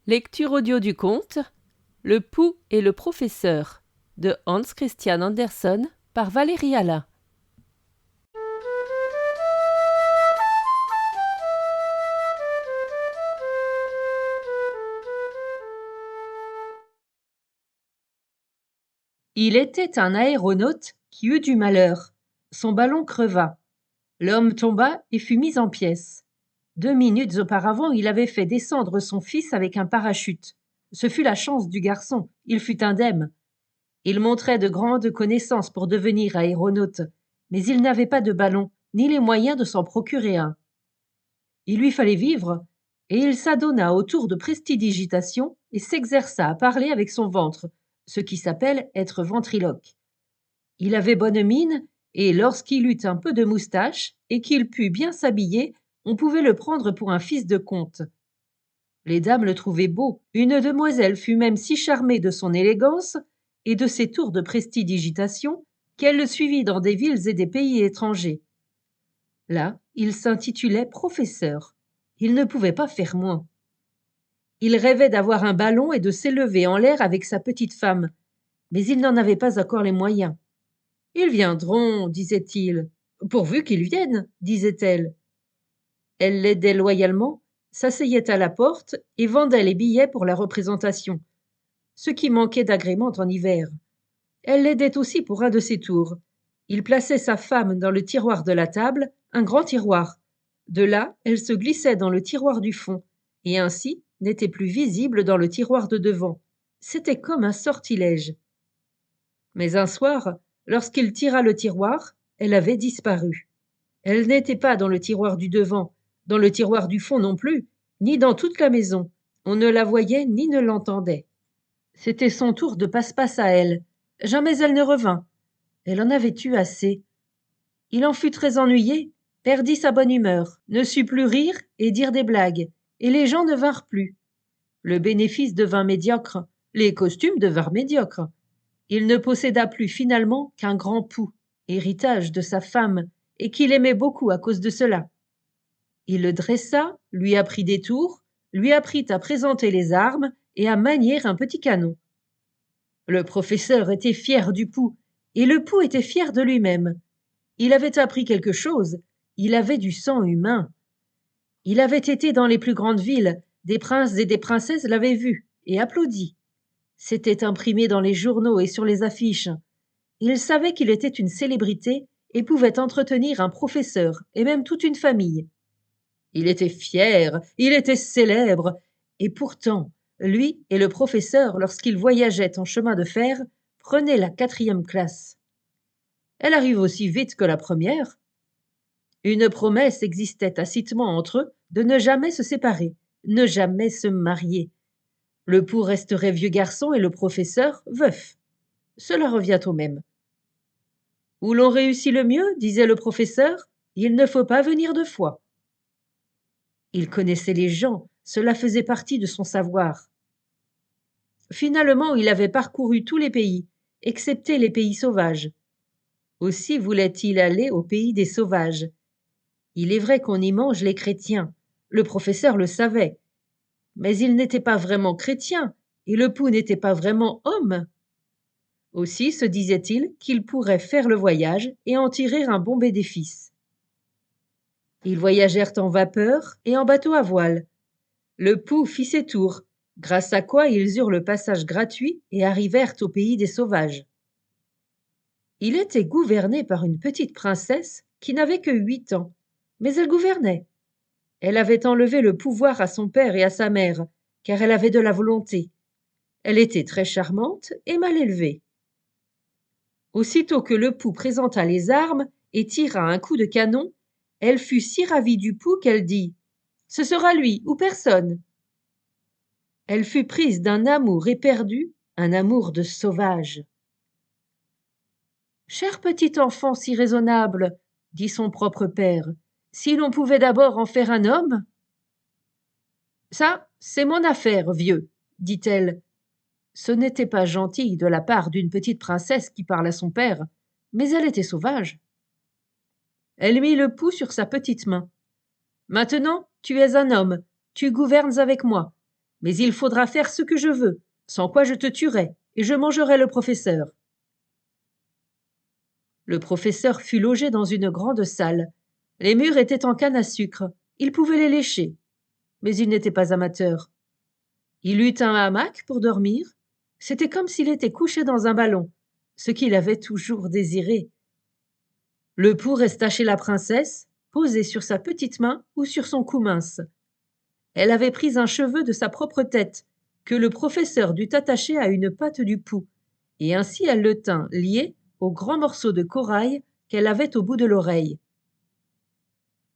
Lecture audio du conte Le Pou et le professeur de Hans Christian Andersen par Valérie Alain. Il était un aéronaute qui eut du malheur. Son ballon creva. L'homme tomba et fut mis en pièces. 2 minutes auparavant, il avait fait descendre son fils avec un parachute. Ce fut la chance du garçon, il fut indemne. Il montrait de grandes connaissances pour devenir aéronaute, mais il n'avait pas de ballon, ni les moyens de s'en procurer un. Il lui fallait vivre, et il s'adonna au tour de prestidigitation et s'exerça à parler avec son ventre, ce qui s'appelle être ventriloque. Il avait bonne mine, et lorsqu'il eut un peu de moustache, et qu'il put bien s'habiller, on pouvait le prendre pour un fils de comte. Les dames le trouvaient beau, une demoiselle fut même si charmée de son élégance et de ses tours de prestidigitation qu'elle le suivit dans des villes et des pays étrangers. Là, il s'intitulait professeur. Il ne pouvait pas faire moins. Il rêvait d'avoir un ballon et de s'élever en l'air avec sa petite femme, mais il n'en avait pas encore les moyens. « Ils viendront, disait-il. »« Pourvu qu'ils viennent, disait-elle. » Elle l'aidait loyalement, s'asseyait à la porte et vendait les billets pour la représentation, ce qui manquait d'agrément en hiver. Elle l'aidait aussi pour un de ses tours. Il plaçait sa femme dans le tiroir de la table, un grand tiroir. De là, elle se glissait dans le tiroir du fond, et ainsi n'était plus visible dans le tiroir de devant. C'était comme un sortilège. Mais un soir, lorsqu'il tira le tiroir, elle avait disparu. Elle n'était pas dans le tiroir du devant, dans le tiroir du fond non plus, ni dans toute la maison. On ne la voyait ni ne l'entendait. C'était son tour de passe-passe à elle. Jamais elle ne revint. Elle en avait eu assez. Il en fut très ennuyé, perdit sa bonne humeur, ne sut plus rire et dire des blagues, et les gens ne vinrent plus. Le bénéfice devint médiocre, les costumes devinrent médiocres. Il ne posséda plus finalement qu'un grand pou, héritage de sa femme, et qu'il aimait beaucoup à cause de cela. Il le dressa, lui apprit des tours, lui apprit à présenter les armes et à manier un petit canon. Le professeur était fier du pou, et le pou était fier de lui-même. Il avait appris quelque chose, il avait du sang humain. Il avait été dans les plus grandes villes, des princes et des princesses l'avaient vu et applaudi. C'était imprimé dans les journaux et sur les affiches. Il savait qu'il était une célébrité et pouvait entretenir un professeur et même toute une famille. Il était fier, il était célèbre, et pourtant, lui et le professeur, lorsqu'ils voyageaient en chemin de fer, prenaient la 4e classe. Elle arrive aussi vite que la première. Une promesse existait tacitement entre eux de ne jamais se séparer, ne jamais se marier. Le pou resterait vieux garçon et le professeur veuf. Cela revient au même. Où l'on réussit le mieux, disait le professeur, il ne faut pas venir 2 fois. Il connaissait les gens, cela faisait partie de son savoir. Finalement, il avait parcouru tous les pays, excepté les pays sauvages. Aussi voulait-il aller au pays des sauvages. Il est vrai qu'on y mange les chrétiens, le professeur le savait. Mais il n'était pas vraiment chrétien, et le pou n'était pas vraiment homme. Aussi se disait-il qu'il pourrait faire le voyage et en tirer un bon bénéfice. Ils voyagèrent en vapeur et en bateau à voile. Le pou fit ses tours, grâce à quoi ils eurent le passage gratuit et arrivèrent au pays des sauvages. Il était gouverné par une petite princesse qui n'avait que 8 ans, mais elle gouvernait. Elle avait enlevé le pouvoir à son père et à sa mère, car elle avait de la volonté. Elle était très charmante et mal élevée. Aussitôt que le pou présenta les armes et tira un coup de canon, elle fut si ravie du pou qu'elle dit « Ce sera lui ou personne ». Elle fut prise d'un amour éperdu, un amour de sauvage. « Cher petit enfant si raisonnable, dit son propre père, si l'on pouvait d'abord en faire un homme ?»« Ça, c'est mon affaire, vieux, dit-elle. Ce n'était pas gentil de la part d'une petite princesse qui parle à son père, mais elle était sauvage. Elle mit le pou sur sa petite main. « Maintenant, tu es un homme, tu gouvernes avec moi. Mais il faudra faire ce que je veux, sans quoi je te tuerai, et je mangerai le professeur. Le professeur fut logé dans une grande salle. Les murs étaient en canne à sucre. Il pouvait les lécher. Mais il n'était pas amateur. Il eut un hamac pour dormir. C'était comme s'il était couché dans un ballon, ce qu'il avait toujours désiré. Le pouls resta chez la princesse, posé sur sa petite main ou sur son cou mince. Elle avait pris un cheveu de sa propre tête, que le professeur dut attacher à une patte du pouls, et ainsi elle le tint lié au grand morceau de corail qu'elle avait au bout de l'oreille.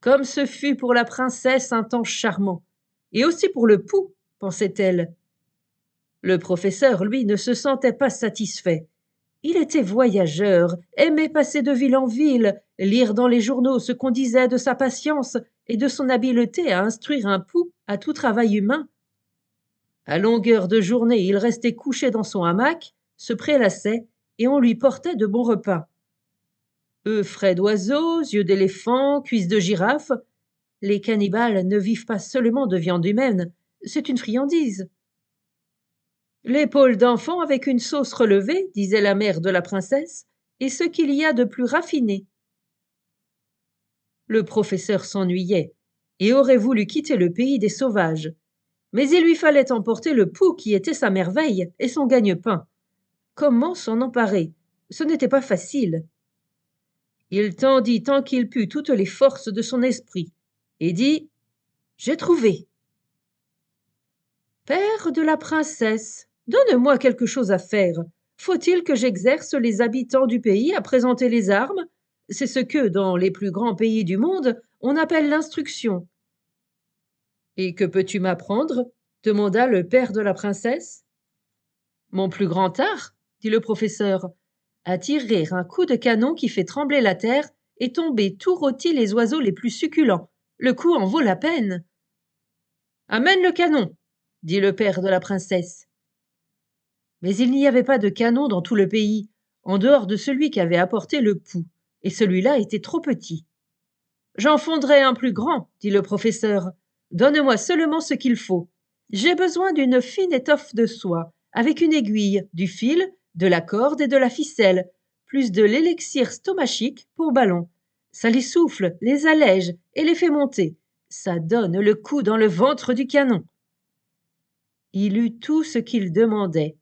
Comme ce fut pour la princesse un temps charmant, et aussi pour le pouls, pensait-elle. Le professeur, lui, ne se sentait pas satisfait. Il était voyageur, aimait passer de ville en ville, lire dans les journaux ce qu'on disait de sa patience et de son habileté à instruire un pouls à tout travail humain. À longueur de journée, il restait couché dans son hamac, se prélassait, et on lui portait de bons repas. Œufs frais d'oiseaux, yeux d'éléphant, cuisses de girafe. Les cannibales ne vivent pas seulement de viande humaine, c'est une friandise. L'épaule d'enfant avec une sauce relevée, disait la mère de la princesse, est ce qu'il y a de plus raffiné. Le professeur s'ennuyait et aurait voulu quitter le pays des sauvages. Mais il lui fallait emporter le pouls qui était sa merveille et son gagne-pain. Comment s'en emparer? Ce n'était pas facile. Il tendit tant qu'il put toutes les forces de son esprit et dit « J'ai trouvé !»« Père de la princesse, donne-moi quelque chose à faire. Faut-il que j'exerce les habitants du pays à présenter les armes? C'est ce que, dans les plus grands pays du monde, on appelle l'instruction. » « Et que peux-tu m'apprendre ?» demanda le père de la princesse. « Mon plus grand art, dit le professeur, à tirer un coup de canon qui fait trembler la terre et tomber tout rôtis les oiseaux les plus succulents. Le coup en vaut la peine. »« Amène le canon, dit le père de la princesse. Mais il n'y avait pas de canon dans tout le pays, en dehors de celui qu'avait apporté le pouls, et celui-là était trop petit. J'en fondrai un plus grand, dit le professeur. Donne-moi seulement ce qu'il faut. J'ai besoin d'une fine étoffe de soie, avec une aiguille, du fil, de la corde et de la ficelle, plus de l'élixir stomachique pour ballon. Ça les souffle, les allège et les fait monter. Ça donne le coup dans le ventre du canon. Il eut tout ce qu'il demandait.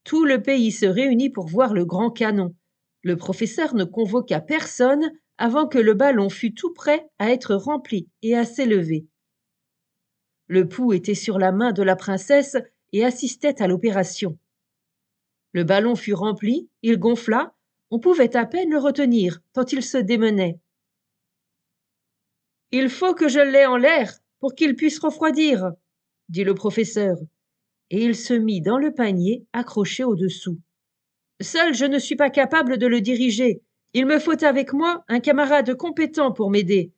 Tout le pays se réunit pour voir le grand canon. Le professeur ne convoqua personne avant que le ballon fût tout prêt à être rempli et à s'élever. Le pouls était sur la main de la princesse et assistait à l'opération. Le ballon fut rempli, il gonfla, on pouvait à peine le retenir tant il se démenait. « Il faut que je l'aie en l'air pour qu'il puisse refroidir, » dit le professeur, et il se mit dans le panier accroché au-dessous. « Seul, je ne suis pas capable de le diriger. Il me faut avec moi un camarade compétent pour m'aider.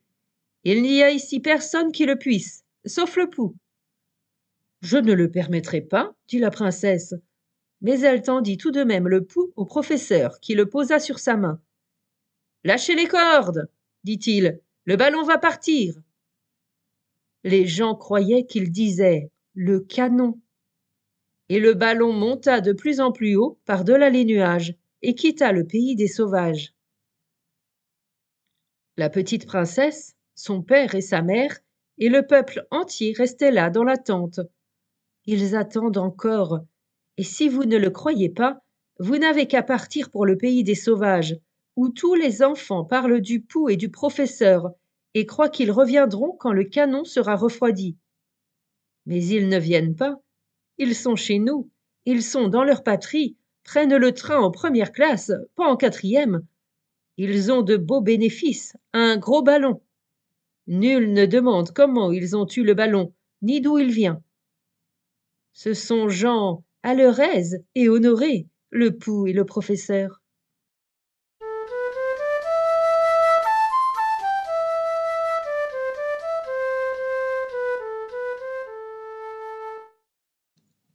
Il n'y a ici personne qui le puisse, sauf le pouls. »« Je ne le permettrai pas, dit la princesse. Mais elle tendit tout de même le pouls au professeur, qui le posa sur sa main. « Lâchez les cordes, dit-il, le ballon va partir. » Les gens croyaient qu'il disait « le canon ». Et le ballon monta de plus en plus haut par-delà les nuages et quitta le pays des sauvages. La petite princesse, son père et sa mère, et le peuple entier restaient là dans l'attente. Ils attendent encore, et si vous ne le croyez pas, vous n'avez qu'à partir pour le pays des sauvages, où tous les enfants parlent du pouls et du professeur, et croient qu'ils reviendront quand le canon sera refroidi. Mais ils ne viennent pas. Ils sont chez nous, ils sont dans leur patrie, prennent le train en première classe, pas en quatrième. Ils ont de beaux bénéfices, un gros ballon. Nul ne demande comment ils ont eu le ballon, ni d'où il vient. Ce sont gens à leur aise et honorés, le pouls et le professeur.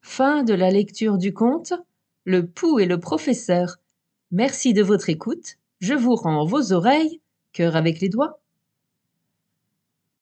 Fin de la lecture du conte Le pouls et le professeur. Merci de votre écoute. Je vous rends vos oreilles, cœur avec les doigts.